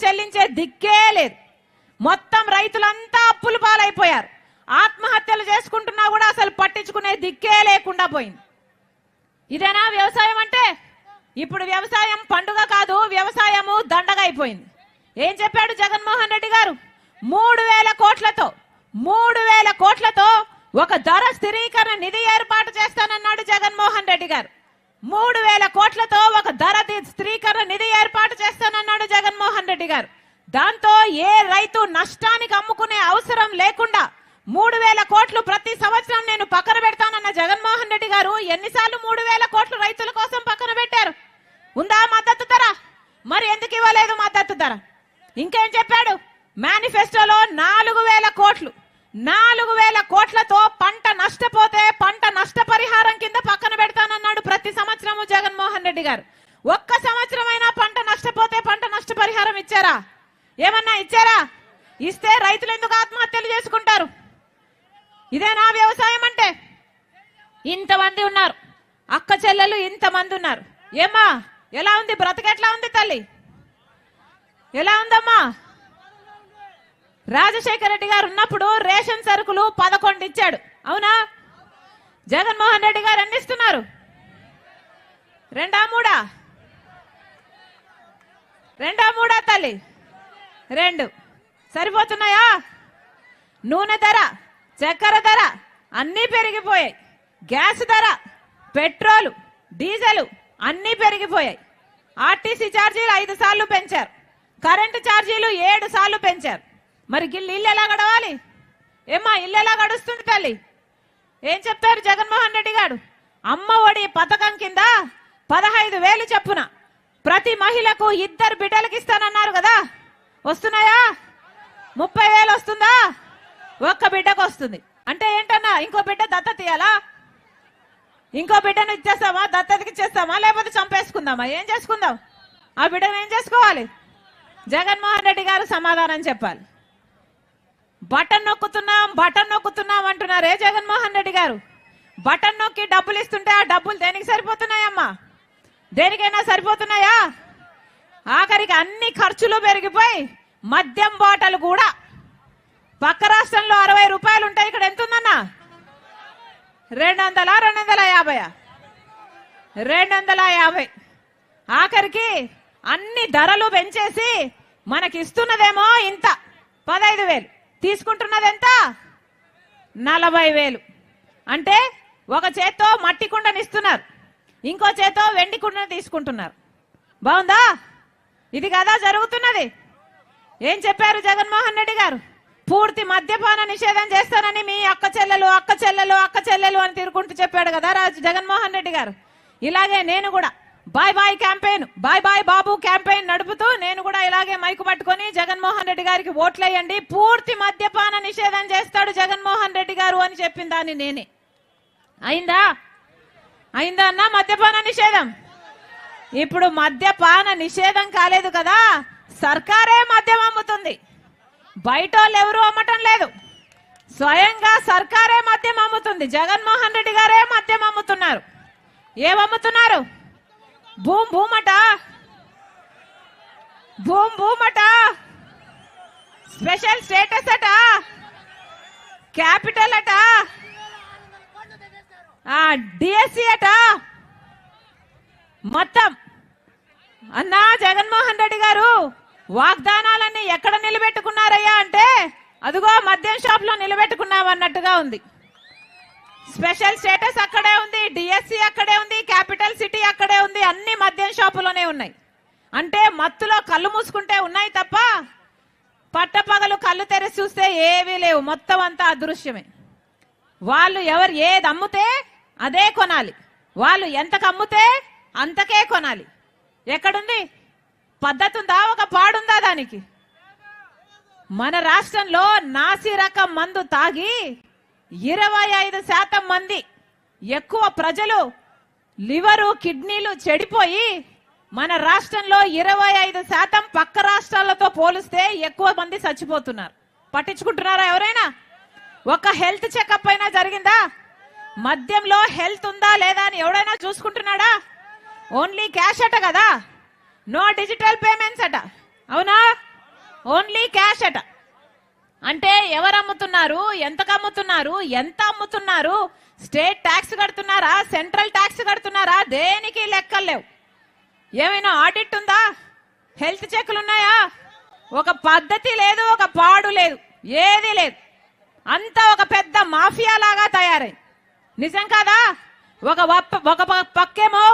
చెల్లించే దిక్కే లేదు. మొత్తం రైతులంతా అప్పుల పాలైపోయారు. ఆత్మహత్యలు చేసుకుంటున్నా కూడా అసలు పట్టించుకునే దిక్కే లేకుండా పోయింది. ఇదేనా వ్యవసాయం అంటే? ఇప్పుడు వ్యవసాయం పండుగ కాదు, వ్యవసాయము దండగ అయిపోయింది. ఏం చెప్పాడు జగన్మోహన్ రెడ్డి గారు? 3,000 కోట్లతో ఒక ధర స్థిరీకరణ నిధి ఏర్పాటు చేస్తానన్నాడు జగన్మోహన్ రెడ్డి గారు. 3,000 కోట్లతో ఒక ధర స్థిరీకరణ నిధి ఏర్పాటు చేస్తానన్నాడు జగన్మోహన్ రెడ్డి గారు. దాంతో ఏ రైతు నష్టానికి అమ్ముకునే అవసరం లేకుండా 3,000 కోట్లు ప్రతి సంవత్సరం నేను పక్కన పెడతానన్న జగన్మోహన్ రెడ్డి గారు ఎన్నిసార్లు 3,000 కోట్లు రైతుల కోసం పక్కన పెట్టారు? ఉందా మద్దతు ధర? మరి ఎందుకు ఇవ్వలేదు మద్దతు ధర? ఇంకేం చెప్పాడు? మేనిఫెస్టోలో 4,000 కోట్లతో పంట నష్టపోతే పంట నష్టపరిహారం కింద పక్కన పెడతానన్నాడు ప్రతి సంవత్సరము జగన్మోహన్ రెడ్డి గారు. ఒక్క సంవత్సరమైనా పంట నష్టపోతే పంట నష్టపరిహారం ఇచ్చారా? ఏమన్నా ఇచ్చారా? ఇస్తే రైతులు ఎందుకు ఆత్మహత్యలు చేసుకుంటారు? ఇదేనా వ్యవసాయం అంటే? ఇంతమంది ఉన్నారు, అక్క చెల్లెలు ఇంతమంది ఉన్నారు. ఏమ్మా ఎలా ఉంది బ్రతకెట్లా ఉంది తల్లి? ఎలా ఉందమ్మా? రాజశేఖర రెడ్డి గారు ఉన్నప్పుడు రేషన్ సరుకులు 11 ఇచ్చాడు, అవునా? జగన్మోహన్ రెడ్డి గారు ఎన్ని ఇస్తున్నారు? 2 3 తల్లి? 2 సరిపోతున్నాయా? నూనె ధర, చక్కెర ధర అన్నీ పెరిగిపోయాయి. గ్యాస్ ధర, పెట్రోలు, డీజిల్ అన్నీ పెరిగిపోయాయి. ఆర్టీసీ ఛార్జీలు 5 సార్లు పెంచారు. కరెంటు ఛార్జీలు 7 సార్లు పెంచారు. మరి ఇల్లు ఎలా గడవాలి? ఏమ్మా ఇల్లు ఎలా గడుస్తుంది తల్లి? ఏం చెప్తారు జగన్మోహన్ రెడ్డి గారు? అమ్మ ఒడి పథకం కింద 15,000 చొప్పున ప్రతి మహిళకు 2 బిడ్డలకు ఇస్తానన్నారు కదా, వస్తున్నాయా? 30,000 వస్తుందా? ఒక్క బిడ్డకు వస్తుంది. అంటే ఏంటన్నా, ఇంకో బిడ్డ దత్తత ఇయ్యాలా? ఇంకో బిడ్డను ఇచ్చేస్తామా? దత్తతకి ఇచ్చేస్తామా? లేకపోతే చంపేసుకుందామా? ఏం చేసుకుందాం? ఆ బిడ్డను ఏం చేసుకోవాలి? జగన్మోహన్ రెడ్డి గారు సమాధానం చెప్పాలి. బటన్ నొక్కుతున్నాం అంటున్నారే జగన్మోహన్ రెడ్డి గారు. బటన్ నొక్కి డబ్బులు ఇస్తుంటే ఆ డబ్బులు దేనికి సరిపోతున్నాయమ్మా? దేనికైనా సరిపోతున్నాయా? ఆఖరికి అన్ని ఖర్చులు పెరిగిపోయి మద్యం బాటలు కూడా పక్క రాష్ట్రంలో 60 రూపాయలు ఉంటాయి, ఇక్కడ ఎంత ఉందన్నా? 250. 250. ఆఖరికి అన్ని ధరలు పెంచేసి మనకి ఇస్తున్నదేమో ఇంత 15,000, తీసుకుంటున్నది ఎంత? 40,000. అంటే ఒక చేత్తో మట్టి కుండని ఇస్తున్నారు, ఇంకో చేత్తో వెండి కుండని తీసుకుంటున్నారు. బాగుందా? ఇది కదా జరుగుతున్నది. ఏం చెప్పారు జగన్మోహన్ రెడ్డి గారు? పూర్తి మద్యపాన నిషేధం చేస్తానని మీ అక్క చెల్లెలు అని తిరుగుంటూ చెప్పాడు కదా జగన్మోహన్ రెడ్డి గారు. ఇలాగే నేను కూడా బాయ్ క్యాంపెయిన్, బాయ్ బాబు క్యాంపెయిన్ నడుపుతూ నేను కూడా ఇలాగే మైకు పట్టుకొని జగన్మోహన్ రెడ్డి గారికి ఓట్లేయండి, పూర్తి మద్యపాన నిషేధం చేస్తాడు జగన్మోహన్ రెడ్డి గారు అని చెప్పిన దాన్ని నేనే. అయిందా అన్నా మద్యపాన నిషేధం? ఇప్పుడు మద్యపాన నిషేధం కాలేదు కదా, సర్కారే మద్యం అమ్ముతుంది. బయట వాళ్ళు ఎవరు అమ్మటం లేదు, స్వయంగా సర్కారే మద్యం అమ్ముతుంది. జగన్మోహన్ రెడ్డి గారే మద్యం అమ్ముతున్నారు. ఏమమ్ముతున్నారు? భూమట, స్పెషల్ స్టేటస్ అట, క్యాపిటల్ అట, డిఎస్సి అట. మొత్తం అన్నా జగన్మోహన్ రెడ్డి గారు వాగ్దానాలన్నీ ఎక్కడ నిలబెట్టుకున్నారయ్యా అంటే అదిగో మద్యం షాప్ లో నిలబెట్టుకున్నామన్నట్టుగా ఉంది. స్పెషల్ స్టేటస్ అక్కడే ఉంది, డిఎస్సి అక్కడే ఉంది, క్యాపిటల్ సిటీ అక్కడే ఉంది, అన్ని మద్యం షాపులోనే ఉన్నాయి. అంటే మత్తులో కళ్ళు మూసుకుంటే ఉన్నాయి తప్ప పట్టపగలు కళ్ళు తెరిచి చూస్తే ఏవీ లేవు, మొత్తం అంతా అదృశ్యమే. వాళ్ళు ఎవరు ఏది అమ్ముతే అదే కొనాలి, వాళ్ళు ఎంతకు అమ్ముతే అంతకే కొనాలి. ఎక్కడుంది పద్ధతి? ఉందా? ఒక పాడుందా దానికి? మన రాష్ట్రంలో నాసి రకం మందు తాగి 25% మంది ఎక్కువ ప్రజలు లివరు కిడ్నీలు చెడిపోయి మన రాష్ట్రంలో 25% పక్క రాష్ట్రాలతో పోలిస్తే ఎక్కువ మంది చచ్చిపోతున్నారు. పట్టించుకుంటున్నారా ఎవరైనా? ఒక హెల్త్ చెకప్ అయినా జరిగిందా? మద్యంలో హెల్త్ ఉందా లేదా అని ఎవడైనా చూసుకుంటున్నాడా? ఓన్లీ క్యాష్ అట కదా, నో డిజిటల్ పేమెంట్స్ అట, అవునా? ఓన్లీ క్యాష్ అట. అంటే ఎవరు అమ్ముతున్నారు, ఎంతకు అమ్ముతున్నారు, ఎంత అమ్ముతున్నారు, స్టేట్ ట్యాక్స్ కడుతున్నారా, సెంట్రల్ ట్యాక్స్ కడుతున్నారా, దేనికి లెక్కలు లేవు. ఏమైనా ఆడిట్ ఉందా, హెల్త్ చెక్లు ఉన్నాయా, ఒక పద్ధతి లేదు, ఒక పాడు లేదు, ఏది లేదు. అంతా ఒక పెద్ద మాఫియా లాగా తయారై. నిజం కాదా? ఒక పక్కేమో